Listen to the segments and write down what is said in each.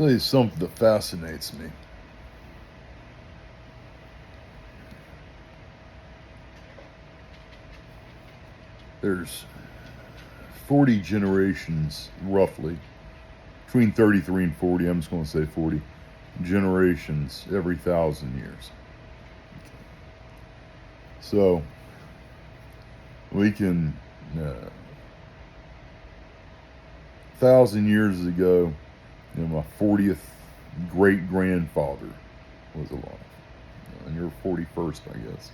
tell you something that fascinates me. There's 40 generations, roughly, between 33 and 40, I'm just going to say 40 generations every 1,000 years. So, we can, 1,000 years ago, my 40th great-grandfather was alive. And you're 41st, I guess.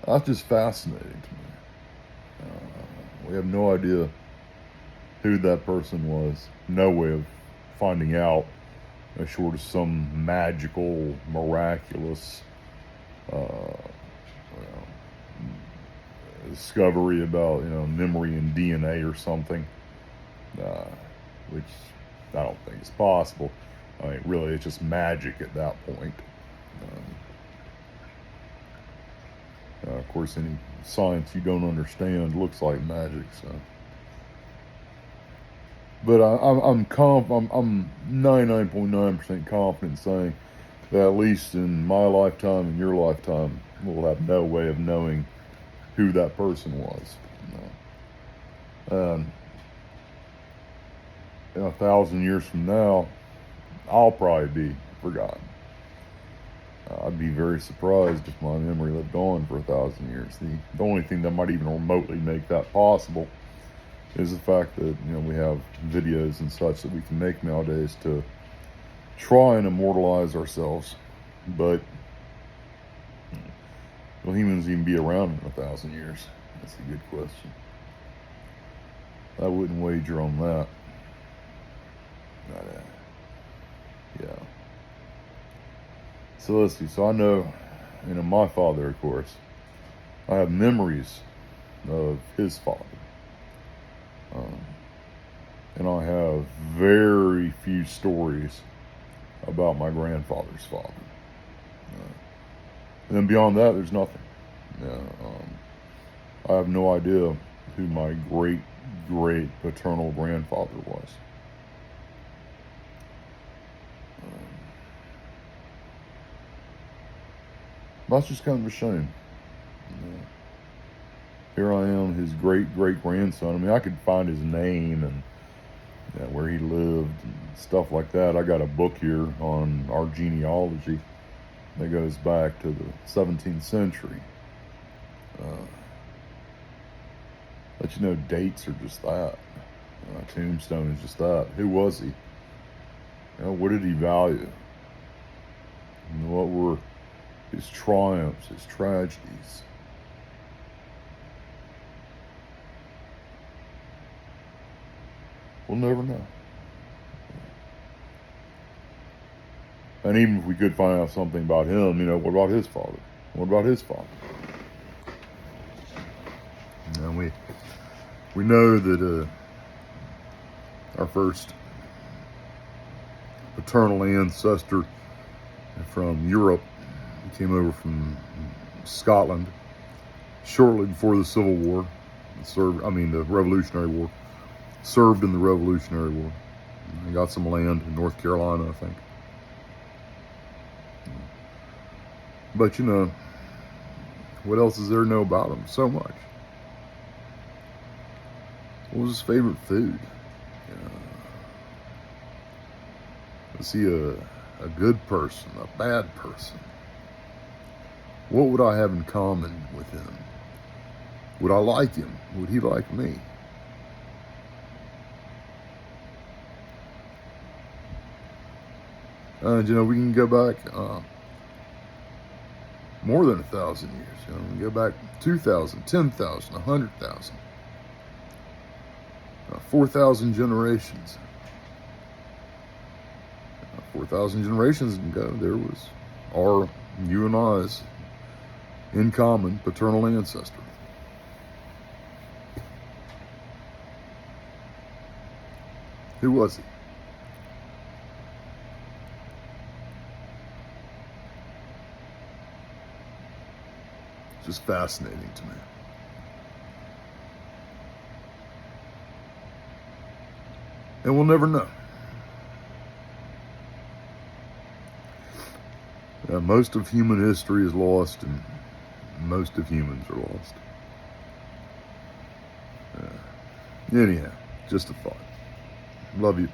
That's just fascinating to me. We have no idea who that person was. No way of finding out, short of some magical, miraculous discovery about, memory and DNA or something, which I don't think is possible. I mean, really, it's just magic at that point. Of course, any science you don't understand looks like magic. So, but I'm 99.9% confident saying that at least in my lifetime and your lifetime, we'll have no way of knowing who that person was. 1,000 years from now, I'll probably be forgotten. I'd be very surprised if my memory lived on for 1,000 years. The only thing that might even remotely make that possible is the fact that, we have videos and such that we can make nowadays to try and immortalize ourselves. But will humans even be around in 1,000 years? That's a good question. I wouldn't wager on that. But, yeah. So let's see. So I know, my father, of course, I have memories of his father. And I have very few stories about my grandfather's father. And then beyond that, there's nothing. I have no idea who my great paternal grandfather was. That's just kind of a shame. Here I am, his great grandson. I mean, I could find his name and where he lived and stuff like that. I got a book here on our genealogy that goes back to the 17th century. But dates are just that. Tombstone is just that. Who was he? What did he value? What were his triumphs, his tragedies? We'll never know. And even if we could find out something about him, what about his father? What about his father? And we know that our first paternal ancestor from Europe came over from Scotland shortly before the Civil War. The Revolutionary War. Served in the Revolutionary War. He got some land in North Carolina, I think. But what else is there to know about him? So much. What was his favorite food? Was he a good person, a bad person? What would I have in common with him? Would I like him? Would he like me? We can go back more than 1,000 years. We can go back 2,000, 10,000, 100,000, 4,000 generations. 4,000 generations ago, there was you and I's in common paternal ancestor. Who was he? It's just fascinating to me. And we'll never know. Most of human history is lost, and most of humans are lost. Anyhow, just a thought. Love you.